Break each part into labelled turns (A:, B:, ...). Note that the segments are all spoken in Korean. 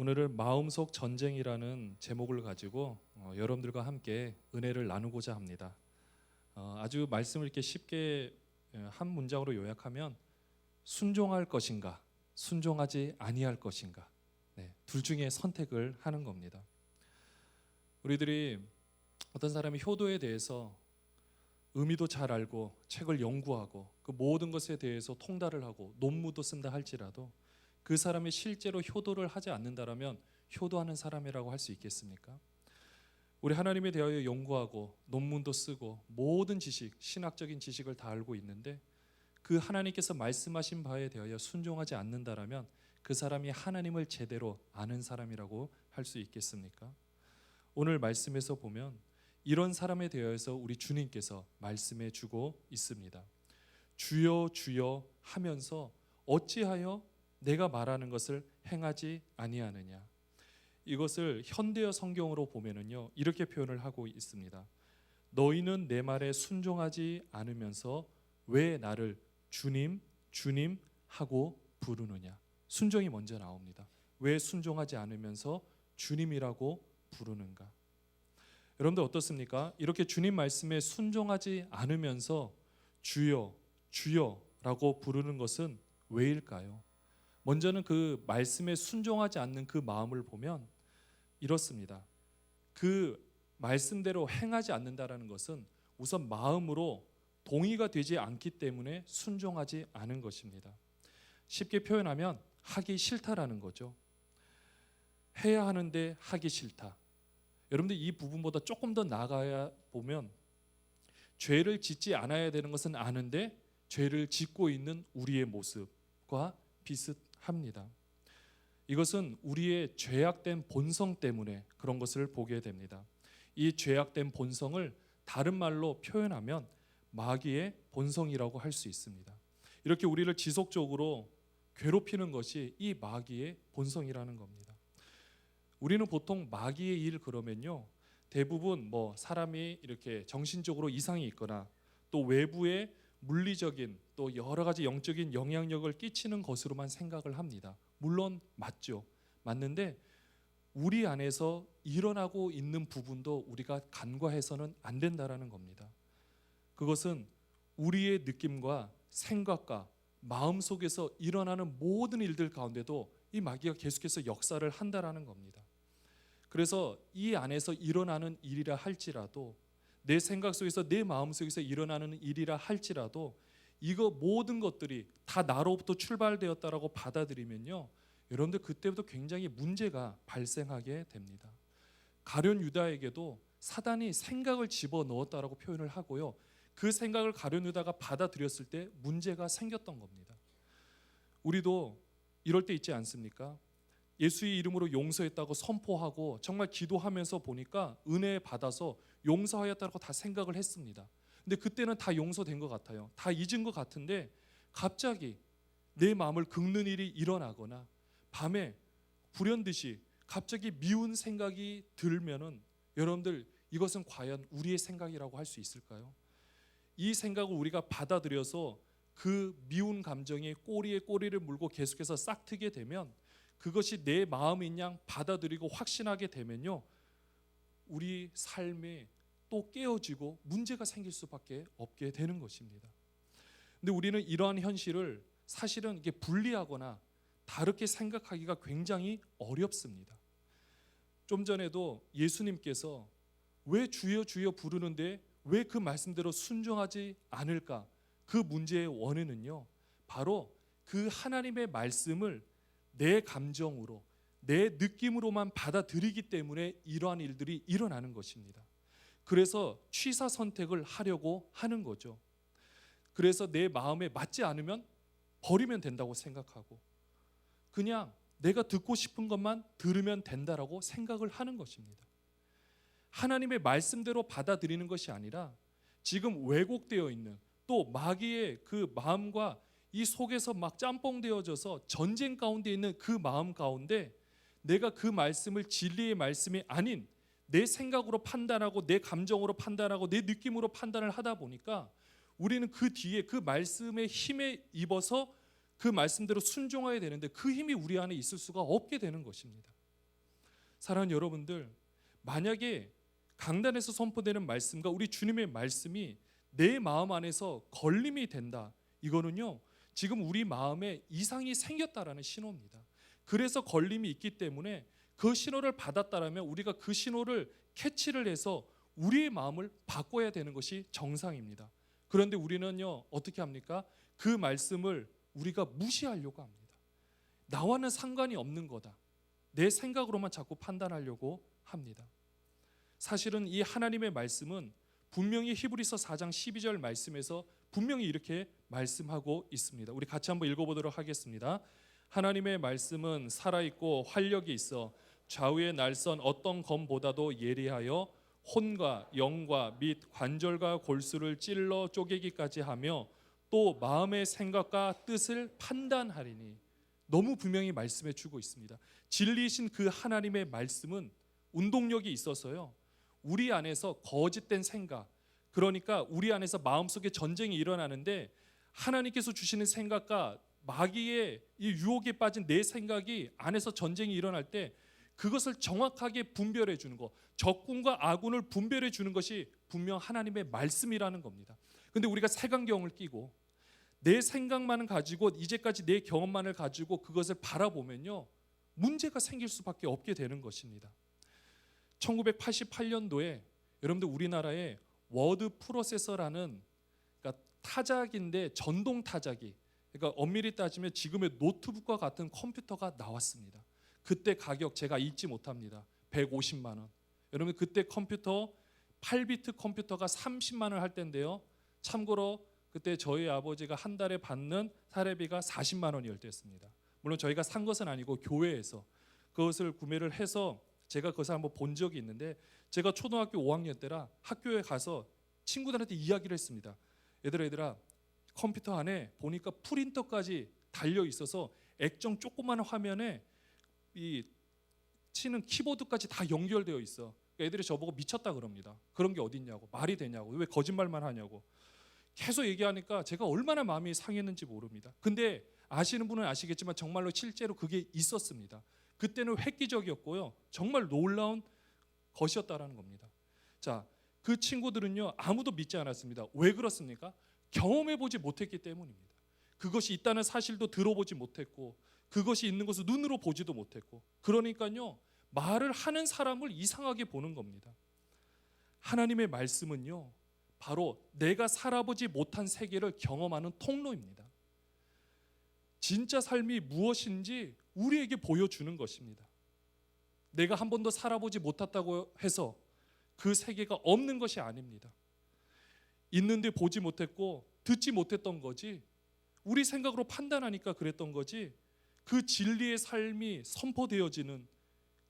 A: 오늘은 마음속 전쟁이라는 제목을 가지고 여러분들과 함께 은혜를 나누고자 합니다. 아주 말씀을 이렇게 쉽게 한 문장으로 요약하면 순종할 것인가, 순종하지 아니할 것인가, 둘 중에 선택을 하는 겁니다. 우리들이 어떤 사람이 효도에 대해서 의미도 잘 알고 책을 연구하고 그 모든 것에 대해서 통달을 하고 논문도 쓴다 할지라도 그 사람이 실제로 효도를 하지 않는다라면 효도하는 사람이라고 할 수 있겠습니까? 우리 하나님에 대하여 연구하고 논문도 쓰고 모든 지식, 신학적인 지식을 다 알고 있는데 그 하나님께서 말씀하신 바에 대하여 순종하지 않는다라면 그 사람이 하나님을 제대로 아는 사람이라고 할 수 있겠습니까? 오늘 말씀에서 보면 이런 사람에 대하여서 우리 주님께서 말씀해 주고 있습니다. 주여 주여 하면서 어찌하여 내가 말하는 것을 행하지 아니하느냐. 이것을 현대어 성경으로 보면은요 이렇게 표현을 하고 있습니다. 너희는 내 말에 순종하지 않으면서 왜 나를 주님 주님 하고 부르느냐. 순종이 먼저 나옵니다. 왜 순종하지 않으면서 주님이라고 부르는가. 여러분들 어떻습니까? 이렇게 주님 말씀에 순종하지 않으면서 주여 주여라고 부르는 것은 왜일까요? 먼저는 그 말씀에 순종하지 않는 그 마음을 보면 이렇습니다. 그 말씀대로 행하지 않는다라는 것은 우선 마음으로 동의가 되지 않기 때문에 순종하지 않은 것입니다. 쉽게 표현하면 하기 싫다라는 거죠. 해야 하는데 하기 싫다. 여러분들 이 부분보다 조금 더 나아가야 보면 죄를 짓지 않아야 되는 것은 아는데 죄를 짓고 있는 우리의 모습과 비슷합니다. 이것은 우리의 죄악된 본성 때문에 그런 것을 보게 됩니다. 이 죄악된 본성을 다른 말로 표현하면 마귀의 본성이라고 할 수 있습니다. 이렇게 우리를 지속적으로 괴롭히는 것이 이 마귀의 본성이라는 겁니다. 우리는 보통 마귀의 일 그러면요 대부분 사람이 이렇게 정신적으로 이상이 있거나 또 외부의 물리적인 또 여러 가지 영적인 영향력을 끼치는 것으로만 생각을 합니다. 물론 맞죠. 맞는데 우리 안에서 일어나고 있는 부분도 우리가 간과해서는 안 된다라는 겁니다. 그것은 우리의 느낌과 생각과 마음속에서 일어나는 모든 일들 가운데도 이 마귀가 계속해서 역사를 한다라는 겁니다. 그래서 이 안에서 일어나는 일이라 할지라도 내 생각 속에서 내 마음 속에서 일어나는 일이라 할지라도 이거 모든 것들이 다 나로부터 출발되었다라고 받아들이면요 여러분들 그때부터 굉장히 문제가 발생하게 됩니다. 가룟 유다에게도 사단이 생각을 집어넣었다라고 표현을 하고요 그 생각을 가룟 유다가 받아들였을 때 문제가 생겼던 겁니다. 우리도 이럴 때 있지 않습니까? 예수의 이름으로 용서했다고 선포하고 정말 기도하면서 보니까 은혜 받아서 용서하였다고 다 생각을 했습니다. 근데 그때는 다 용서된 것 같아요. 다 잊은 것 같은데 갑자기 내 마음을 긁는 일이 일어나거나 밤에 불현듯이 갑자기 미운 생각이 들면은 여러분들 이것은 과연 우리의 생각이라고 할 수 있을까요? 이 생각을 우리가 받아들여서 그 미운 감정이 꼬리에 꼬리를 물고 계속해서 싹트게 되면 그것이 내 마음인 양 받아들이고 확신하게 되면요 우리 삶에 또 깨어지고 문제가 생길 수밖에 없게 되는 것입니다. 근데 우리는 이러한 현실을 사실은 이게 분리하거나 다르게 생각하기가 굉장히 어렵습니다. 좀 전에도 예수님께서 왜 주여 주여 부르는데 왜 그 말씀대로 순종하지 않을까? 그 문제의 원인은요 바로 그 하나님의 말씀을 내 감정으로 내 느낌으로만 받아들이기 때문에 이러한 일들이 일어나는 것입니다. 그래서 취사 선택을 하려고 하는 거죠. 그래서 내 마음에 맞지 않으면 버리면 된다고 생각하고 그냥 내가 듣고 싶은 것만 들으면 된다라고 생각을 하는 것입니다. 하나님의 말씀대로 받아들이는 것이 아니라 지금 왜곡되어 있는 또 마귀의 그 마음과 이 속에서 막 짬뽕되어져서 전쟁 가운데 있는 그 마음 가운데 내가 그 말씀을 진리의 말씀이 아닌 내 생각으로 판단하고 내 감정으로 판단하고 내 느낌으로 판단을 하다 보니까 우리는 그 뒤에 그 말씀의 힘에 입어서 그 말씀대로 순종해야 되는데 그 힘이 우리 안에 있을 수가 없게 되는 것입니다. 사랑하는 여러분들, 만약에 강단에서 선포되는 말씀과 우리 주님의 말씀이 내 마음 안에서 걸림이 된다, 이거는요 지금 우리 마음에 이상이 생겼다라는 신호입니다. 그래서 걸림이 있기 때문에 그 신호를 받았다라면 우리가 그 신호를 캐치를 해서 우리의 마음을 바꿔야 되는 것이 정상입니다. 그런데 우리는요 어떻게 합니까? 그 말씀을 우리가 무시하려고 합니다. 나와는 상관이 없는 거다, 내 생각으로만 자꾸 판단하려고 합니다. 사실은 이 하나님의 말씀은 분명히 히브리서 4장 12절 말씀에서 분명히 이렇게 말씀하고 있습니다. 우리 같이 한번 읽어보도록 하겠습니다. 하나님의 말씀은 살아있고 활력이 있어 좌우의 날선 어떤 검보다도 예리하여 혼과 영과 및 관절과 골수를 찔러 쪼개기까지 하며 또 마음의 생각과 뜻을 판단하리니. 너무 분명히 말씀해 주고 있습니다. 진리이신 그 하나님의 말씀은 운동력이 있어서요 우리 안에서 거짓된 생각, 그러니까 우리 안에서 마음속에 전쟁이 일어나는데 하나님께서 주시는 생각과 마귀의 이 유혹에 빠진 내 생각이 안에서 전쟁이 일어날 때 그것을 정확하게 분별해 주는 것, 적군과 아군을 분별해 주는 것이 분명 하나님의 말씀이라는 겁니다. 근데 우리가 색안경을 끼고 내 생각만을 가지고 이제까지 내 경험만을 가지고 그것을 바라보면요 문제가 생길 수밖에 없게 되는 것입니다. 1988년도에 여러분들 우리나라에 워드 프로세서라는, 그러니까 타자기인데 전동 타자기, 그러니까 엄밀히 따지면 지금의 노트북과 같은 컴퓨터가 나왔습니다. 그때 가격 제가 잊지 못합니다. 150만 원. 여러분 그때 컴퓨터 8비트 컴퓨터가 30만 원 할 때인데요. 참고로 그때 저희 아버지가 한 달에 받는 사례비가 40만 원이었을 때였습니다. 물론 저희가 산 것은 아니고 교회에서 그것을 구매를 해서 제가 그것을 한번 본 적이 있는데, 제가 초등학교 5학년 때라 학교에 가서 친구들한테 이야기를 했습니다. 얘들아 컴퓨터 안에 보니까 프린터까지 달려 있어서 액정 조그마한 화면에 이 치는 키보드까지 다 연결되어 있어. 그러니까 애들이 저보고 미쳤다 그럽니다. 그런 게 어딨냐고, 말이 되냐고, 왜 거짓말만 하냐고 계속 얘기하니까 제가 얼마나 마음이 상했는지 모릅니다. 근데 아시는 분은 아시겠지만 정말로 실제로 그게 있었습니다. 그때는 획기적이었고요 정말 놀라운 것이었다라는 겁니다. 자, 그 친구들은요 아무도 믿지 않았습니다. 왜 그렇습니까? 경험해보지 못했기 때문입니다. 그것이 있다는 사실도 들어보지 못했고 그것이 있는 것을 눈으로 보지도 못했고, 그러니까요 말을 하는 사람을 이상하게 보는 겁니다. 하나님의 말씀은요 바로 내가 살아보지 못한 세계를 경험하는 통로입니다. 진짜 삶이 무엇인지 우리에게 보여주는 것입니다. 내가 한 번도 살아보지 못했다고 해서 그 세계가 없는 것이 아닙니다. 있는데 보지 못했고 듣지 못했던 거지, 우리 생각으로 판단하니까 그랬던 거지, 그 진리의 삶이 선포되어지는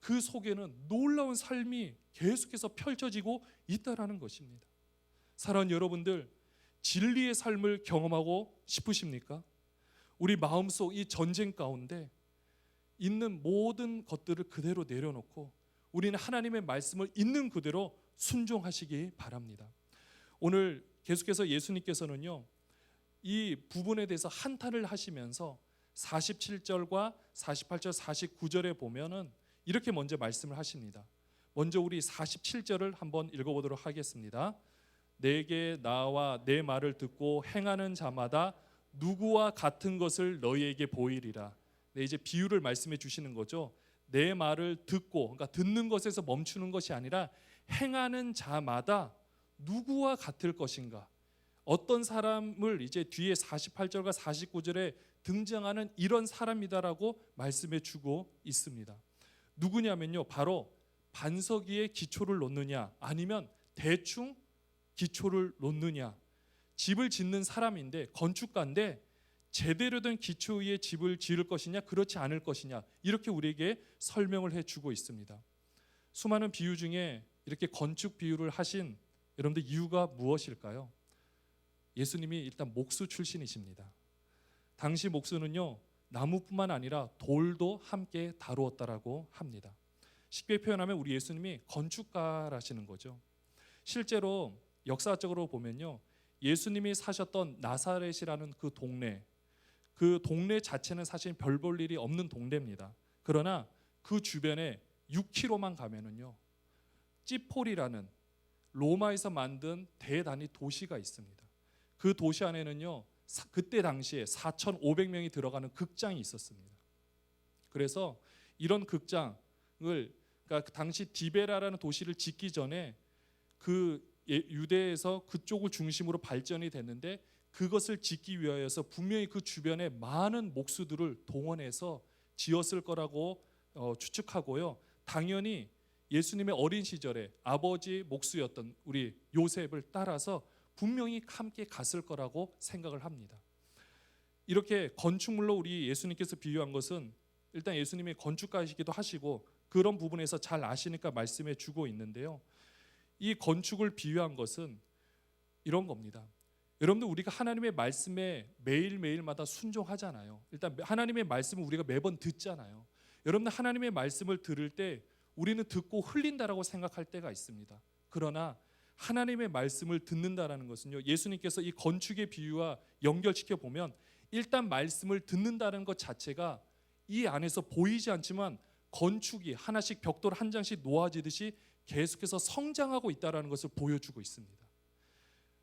A: 그 속에는 놀라운 삶이 계속해서 펼쳐지고 있다는 것입니다. 사랑하는 여러분들, 진리의 삶을 경험하고 싶으십니까? 우리 마음속 이 전쟁 가운데 있는 모든 것들을 그대로 내려놓고 우리는 하나님의 말씀을 있는 그대로 순종하시기 바랍니다. 오늘 계속해서 예수님께서는요 이 부분에 대해서 한탄을 하시면서 47절과 48절 49절에 보면은 이렇게 먼저 말씀을 하십니다. 먼저 우리 47절을 한번 읽어보도록 하겠습니다. 내게 나와 내 말을 듣고 행하는 자마다 누구와 같은 것을 너희에게 보이리라. 네, 이제 비유를 말씀해 주시는 거죠. 내 말을 듣고, 그러니까 듣는 것에서 멈추는 것이 아니라 행하는 자마다 누구와 같을 것인가. 어떤 사람을 이제 뒤에 48절과 49절에 등장하는 이런 사람이다라고 말씀해 주고 있습니다. 누구냐면요 바로 반석 위에 기초를 놓느냐 아니면 대충 기초를 놓느냐. 집을 짓는 사람인데, 건축가인데 제대로 된 기초 위에 집을 지을 것이냐 그렇지 않을 것이냐, 이렇게 우리에게 설명을 해주고 있습니다. 수많은 비유 중에 이렇게 건축 비유를 하신 여러분들 이유가 무엇일까요? 예수님이 일단 목수 출신이십니다. 당시 목수는요 나무뿐만 아니라 돌도 함께 다루었다라고 합니다. 쉽게 표현하면 우리 예수님이 건축가라시는 거죠. 실제로 역사적으로 보면요 예수님이 사셨던 나사렛이라는 그 동네 자체는 사실 별 볼 일이 없는 동네입니다. 그러나 그 주변에 6km만 가면은요, 찌폴이라는 로마에서 만든 대단위 도시가 있습니다. 그 도시 안에는요, 그때 당시에 4,500명이 들어가는 극장이 있었습니다. 그래서 이런 극장을, 그러니까 당시 디베라라는 도시를 짓기 전에 그 유대에서 그쪽을 중심으로 발전이 됐는데, 그것을 짓기 위하여서 분명히 그 주변에 많은 목수들을 동원해서 지었을 거라고 추측하고요. 당연히 예수님의 어린 시절에 아버지 목수였던 우리 요셉을 따라서 분명히 함께 갔을 거라고 생각을 합니다. 이렇게 건축물로 우리 예수님께서 비유한 것은 일단 예수님이 건축가이시기도 하시고 그런 부분에서 잘 아시니까 말씀해 주고 있는데요. 이 건축을 비유한 것은 이런 겁니다. 여러분들, 우리가 하나님의 말씀에 매일매일마다 순종하잖아요. 일단 하나님의 말씀을 우리가 매번 듣잖아요. 여러분들, 하나님의 말씀을 들을 때 우리는 듣고 흘린다라고 생각할 때가 있습니다. 그러나 하나님의 말씀을 듣는다라는 것은요, 예수님께서 이 건축의 비유와 연결시켜 보면 일단 말씀을 듣는다는 것 자체가 이 안에서 보이지 않지만 건축이 하나씩 벽돌 한 장씩 놓아지듯이 계속해서 성장하고 있다는 것을 보여주고 있습니다.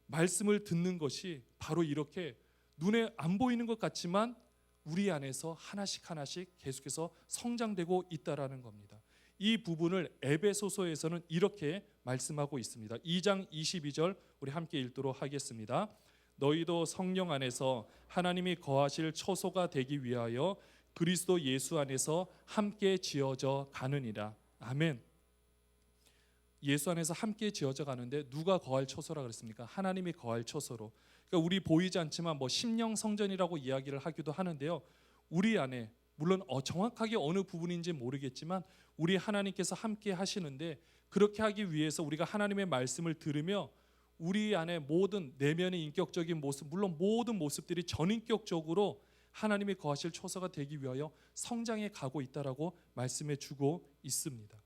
A: 말씀을 듣는 것이 바로 이렇게 눈에 안 보이는 것 같지만 우리 안에서 하나씩 하나씩 계속해서 성장되고 있다는 겁니다. 이 부분을 에베소서에서는 이렇게 말씀하고 있습니다. 2장 22절 우리 함께 읽도록 하겠습니다. 너희도 성령 안에서 하나님이 거하실 처소가 되기 위하여 그리스도 예수 안에서 함께 지어져 가느니라. 아멘. 예수 안에서 함께 지어져 가는데 누가 거할 처소라 그랬습니까? 하나님이 거할 처소로. 그러니까 우리 보이지 않지만 심령 성전이라고 이야기를 하기도 하는데요. 우리 안에 물론 정확하게 어느 부분인지 모르겠지만 우리 하나님께서 함께 하시는데, 그렇게 하기 위해서 우리가 하나님의 말씀을 들으며 우리 안에 모든 내면의 인격적인 모습, 물론 모든 모습들이 전인격적으로 하나님이 거하실 처소가 되기 위하여 성장해 가고 있다라고 말씀해 주고 있습니다.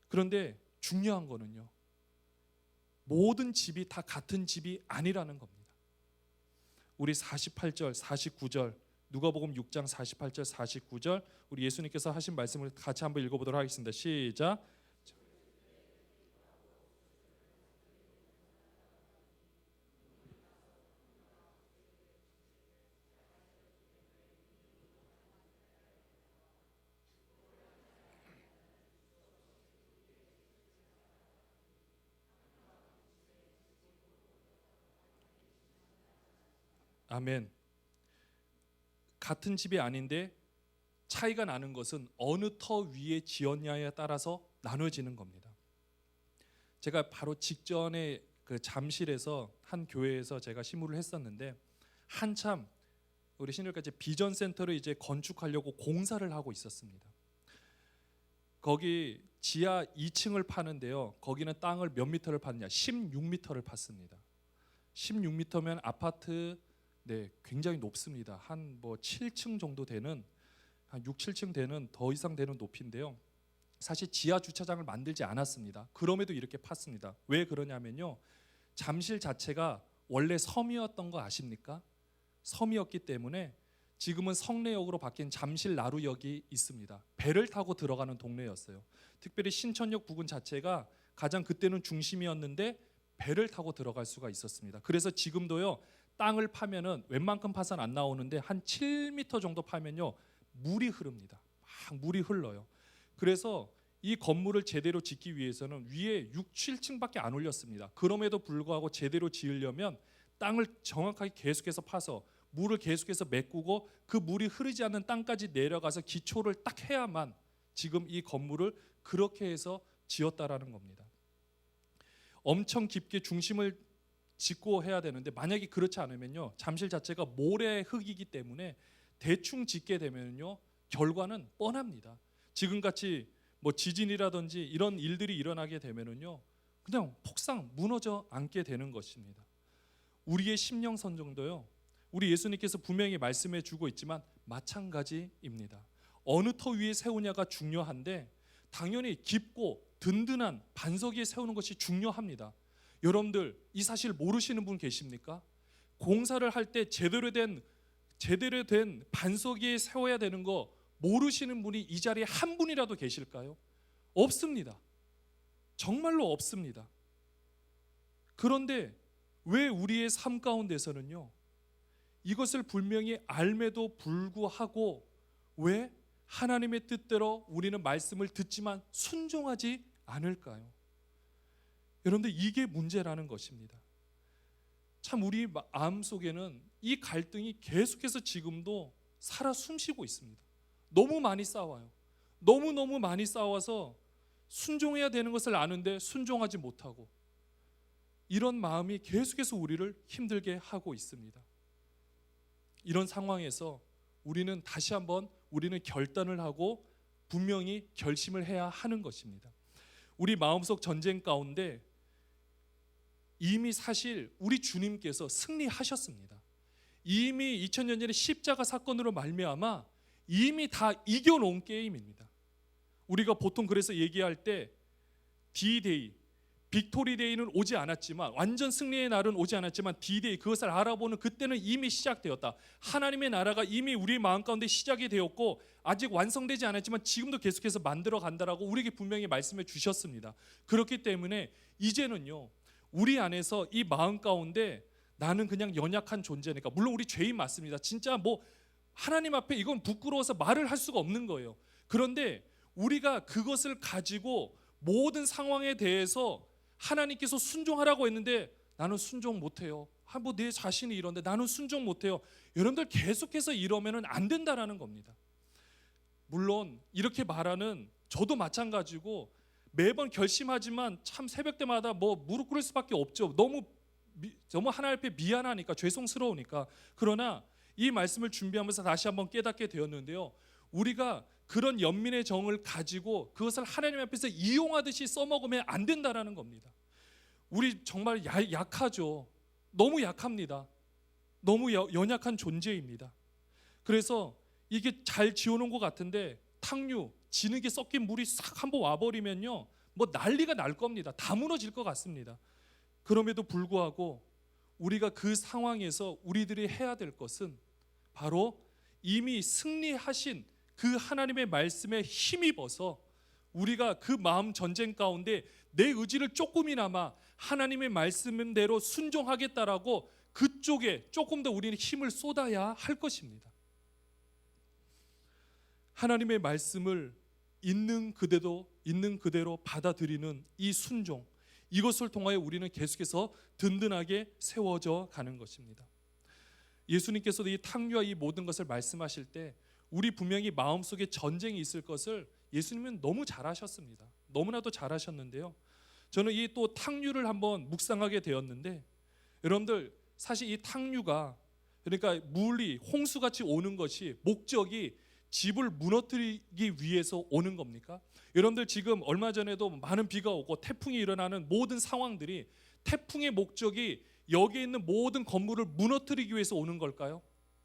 A: 그런데 중요한 거는요, 모든 집이 다 같은 집이 아니라는 겁니다. 우리 48절, 49절, 누가복음 6장 48절, 49절 우리 예수님께서 하신 말씀을 같이 한번 읽어보도록 하겠습니다. 시작. 아멘. 같은 집이 아닌데 차이가 나는 것은 어느 터 위에 지었냐에 따라서 나눠지는 겁니다. 제가 바로 직전에 그 잠실에서 한 교회에서 제가 심부를 했었는데, 한참 우리 신일까지 비전 센터를 이제 건축하려고 공사를 하고 있었습니다. 거기 지하 2층을 파는데요. 거기는 땅을 몇 미터를 팠냐? 16미터를 팠습니다. 16미터면 아파트 굉장히 높습니다. 한 7층 정도 되는, 한 6, 7층 되는, 더 이상 되는 높이인데요. 사실 지하 주차장을 만들지 않았습니다. 그럼에도 이렇게 팠습니다. 왜 그러냐면요, 잠실 자체가 원래 섬이었던 거 아십니까? 섬이었기 때문에 지금은 성내역으로 바뀐 잠실 나루역이 있습니다. 배를 타고 들어가는 동네였어요. 특별히 신천역 부근 자체가 가장 그때는 중심이었는데 배를 타고 들어갈 수가 있었습니다. 그래서 지금도요, 땅을 파면은 웬만큼 파선 안 나오는데 한 7m 정도 파면요, 물이 흐릅니다. 막 물이 흘러요. 그래서 이 건물을 제대로 짓기 위해서는 위에 6, 7층밖에 안 올렸습니다. 그럼에도 불구하고 제대로 지으려면 땅을 정확하게 계속해서 파서 물을 계속해서 메꾸고 그 물이 흐르지 않는 땅까지 내려가서 기초를 딱 해야만 지금 이 건물을 그렇게 해서 지었다라는 겁니다. 엄청 깊게 중심을 짓고 해야 되는데, 만약에 그렇지 않으면요, 잠실 자체가 모래 흙이기 때문에 대충 짓게 되면요 결과는 뻔합니다. 지금같이 지진이라든지 이런 일들이 일어나게 되면은요 그냥 폭삭 무너져 앉게 되는 것입니다. 우리의 심령 선정도요, 우리 예수님께서 분명히 말씀해 주고 있지만 마찬가지입니다. 어느 터 위에 세우냐가 중요한데 당연히 깊고 든든한 반석 위에 세우는 것이 중요합니다. 여러분들, 이 사실 모르시는 분 계십니까? 공사를 할 때 제대로 된 반석 위에 세워야 되는 거 모르시는 분이 이 자리에 한 분이라도 계실까요? 없습니다. 정말로 없습니다. 그런데 왜 우리의 삶 가운데서는요, 이것을 분명히 알매도 불구하고 왜 하나님의 뜻대로 우리는 말씀을 듣지만 순종하지 않을까요? 여러분들, 이게 문제라는 것입니다. 참 우리 마음 속에는 이 갈등이 계속해서 지금도 살아 숨쉬고 있습니다. 너무 많이 싸워요. 너무너무 많이 싸워서 순종해야 되는 것을 아는데 순종하지 못하고, 이런 마음이 계속해서 우리를 힘들게 하고 있습니다. 이런 상황에서 우리는 다시 한번 우리는 결단을 하고 분명히 결심을 해야 하는 것입니다. 우리 마음속 전쟁 가운데 이미 사실 우리 주님께서 승리하셨습니다. 이미 2000년 전에 십자가 사건으로 말미암아 이미 다 이겨놓은 게임입니다. 우리가 보통 그래서 얘기할 때 D-Day, 빅토리 데이는 오지 않았지만, 완전 승리의 날은 오지 않았지만 D-Day, 그것을 알아보는 그때는 이미 시작되었다. 하나님의 나라가 이미 우리 마음 가운데 시작이 되었고 아직 완성되지 않았지만 지금도 계속해서 만들어 간다라고 우리에게 분명히 말씀해 주셨습니다. 그렇기 때문에 이제는요, 우리 안에서 이 마음 가운데 나는 그냥 연약한 존재니까, 물론 우리 죄인 맞습니다. 진짜 뭐 하나님 앞에 이건 부끄러워서 말을 할 수가 없는 거예요. 그런데 우리가 그것을 가지고 모든 상황에 대해서 하나님께서 순종하라고 했는데 나는 순종 못해요. 뭐 내 자신이 이런데 나는 순종 못해요. 여러분들, 계속해서 이러면은 안 된다라는 겁니다. 물론 이렇게 말하는 저도 마찬가지고 매번 결심하지만 참 새벽 때마다 뭐 무릎 꿇을 수밖에 없죠. 너무 하나님 앞에 미안하니까, 죄송스러우니까. 그러나 이 말씀을 준비하면서 다시 한번 깨닫게 되었는데요, 우리가 그런 연민의 정을 가지고 그것을 하나님 앞에서 이용하듯이 써먹으면 안 된다라는 겁니다. 우리 정말 약하죠. 너무 약합니다. 너무 연약한 존재입니다. 그래서 이게 잘 지어놓은 것 같은데 탕류, 진흙에 섞인 물이 싹 한번 와버리면요, 뭐 난리가 날 겁니다. 다 무너질 것 같습니다. 그럼에도 불구하고 우리가 그 상황에서 우리들이 해야 될 것은 바로 이미 승리하신 그 하나님의 말씀에 힘입어서 우리가 그 마음 전쟁 가운데 내 의지를 조금이나마 하나님의 말씀대로 순종하겠다라고 그쪽에 조금 더 우리는 힘을 쏟아야 할 것입니다. 하나님의 말씀을 있는 그대로 받아들이는 이 순종, 이것을 통하여 우리는 계속해서 든든하게 세워져 가는 것입니다. 예수님께서도 이 탕류와 이 모든 것을 말씀하실 때 우리 분명히 마음속에 전쟁이 있을 것을 예수님은 너무 잘하셨습니다. 너무나도 잘하셨는데요, 저는 이 또 탕류를 한번 묵상하게 되었는데, 여러분들 사실 이 탕류가, 그러니까 물이 홍수같이 오는 것이 목적이 집을 무너뜨리기 위해서 오는 겁니까? 여러분들, 지금 얼마 전에도 많은 비가 오고 태풍이 일어나는 모든 상황들이 태풍의 목적이 여기에 있는 모든 건물을 무너뜨리기 위해서 오는 걸까요?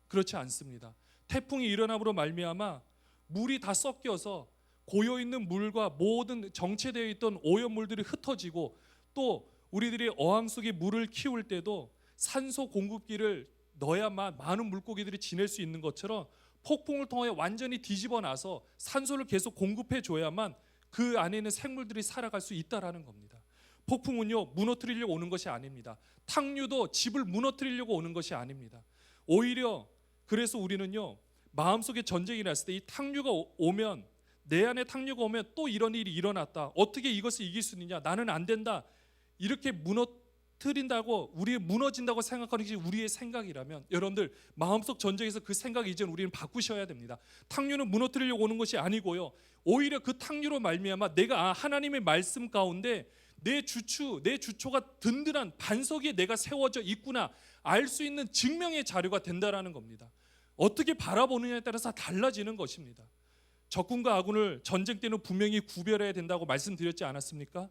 A: 그렇지 않습니다. 태풍이 일어남으로 말미암아 물이 다 섞여서 고여있는 물과 모든 정체되어 있던 오염물들이 흩어지고, 또 우리들이 어항 속에 물을 키울 때도 산소 공급기를 넣어야만 많은 물고기들이 지낼 수 있는 것처럼 폭풍을 통해 완전히 뒤집어 놔서 산소를 계속 공급해 줘야만 그 안에 있는 생물들이 살아갈 수 있다라는 겁니다. 폭풍은요, 무너뜨리려고 오는 것이 아닙니다. 탕류도 집을 무너뜨리려고 오는 것이 아닙니다. 오히려 그래서 우리는요, 마음속에 전쟁이 났을 때 이 탕류가 오면, 내 안에 탕류가 오면 또 이런 일이 일어났다, 어떻게 이것을 이길 수 있느냐, 나는 안 된다, 이렇게 무너뜨린다고, 우리 무너진다고 생각하는 것이 우리의 생각이라면, 여러분들 마음속 전쟁에서 그 생각 이제는 우리는 바꾸셔야 됩니다. 탕류는 무너뜨리려고 오는 것이 아니고요, 오히려 그 탕류로 말미암아 내가 하나님의 말씀 가운데 내 주초가 든든한 반석 위에 내가 세워져 있구나 알 수 있는 증명의 자료가 된다라는 겁니다. 어떻게 바라보느냐에 따라서 달라지는 것입니다. 적군과 아군을 전쟁 때는 분명히 구별해야 된다고 말씀드렸지 않았습니까?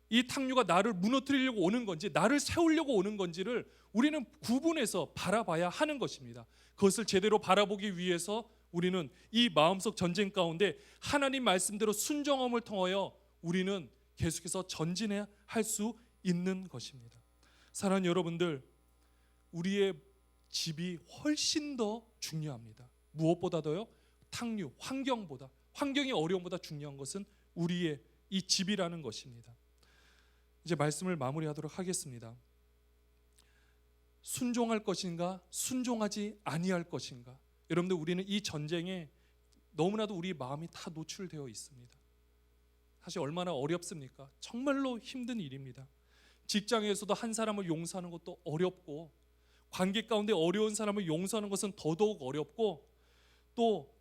A: 이 탕류가 나를 무너뜨리려고 오는 건지 나를 세우려고 오는 건지를 우리는 구분해서 바라봐야 하는 것입니다. 그것을 제대로 바라보기 위해서 우리는 이 마음속 전쟁 가운데 하나님 말씀대로 순종함을 통하여 우리는 계속해서 전진해야 할 수 있는 것입니다. 사랑하는 여러분들, 우리의 집이 훨씬 더 중요합니다. 무엇보다도요, 탕류, 환경이 어려움보다 중요한 것은 우리의 이 집이라는 것입니다. 이제 말씀을 마무리하도록 하겠습니다. 순종할 것인가, 순종하지 아니할 것인가. 여러분들, 우리는 이 전쟁에 너무나도 우리 마음이 다 노출되어 있습니다. 사실 얼마나 어렵습니까? 정말로 힘든 일입니다. 직장에서도 한 사람을 용서하는 것도 어렵고, 관계 가운데 어려운 사람을 용서하는 것은 더더욱 어렵고, 또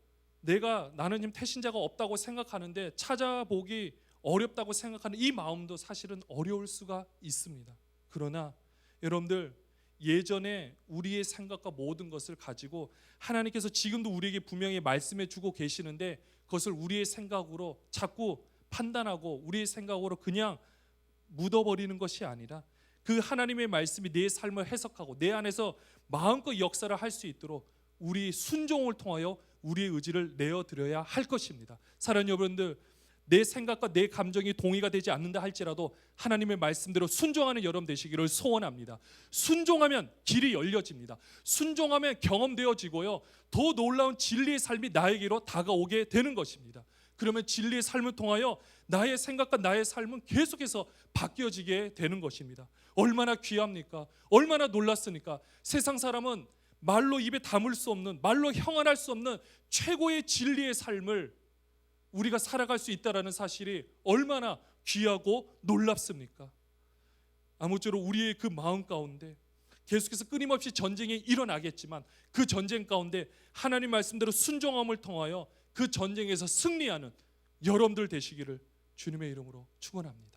A: 나는 지금 태신자가 없다고 생각하는데 찾아보기 어렵다고 생각하는 이 마음도 사실은 어려울 수가 있습니다. 그러나 여러분들, 예전에 우리의 생각과 모든 것을 가지고 하나님께서 지금도 우리에게 분명히 말씀해 주고 계시는데, 그것을 우리의 생각으로 자꾸 판단하고 우리의 생각으로 그냥 묻어버리는 것이 아니라, 그 하나님의 말씀이 내 삶을 해석하고 내 안에서 마음껏 역사를 할 수 있도록 우리 순종을 통하여 우리의 의지를 내어드려야 할 것입니다. 사랑하는 여러분들, 내 생각과 내 감정이 동의가 되지 않는다 할지라도 하나님의 말씀대로 순종하는 여러분 되시기를 소원합니다. 순종하면 길이 열려집니다. 순종하면 경험되어지고요, 더 놀라운 진리의 삶이 나에게로 다가오게 되는 것입니다. 그러면 진리의 삶을 통하여 나의 생각과 나의 삶은 계속해서 바뀌어지게 되는 것입니다. 얼마나 귀합니까? 얼마나 놀랐습니까? 세상 사람은 말로 입에 담을 수 없는, 말로 형언할 수 없는 최고의 진리의 삶을 우리가 살아갈 수 있다는 사실이 얼마나 귀하고 놀랍습니까? 아무쪼록 우리의 그 마음 가운데 계속해서 끊임없이 전쟁이 일어나겠지만, 그 전쟁 가운데 하나님 말씀대로 순종함을 통하여 그 전쟁에서 승리하는 여러분들 되시기를 주님의 이름으로 축원합니다.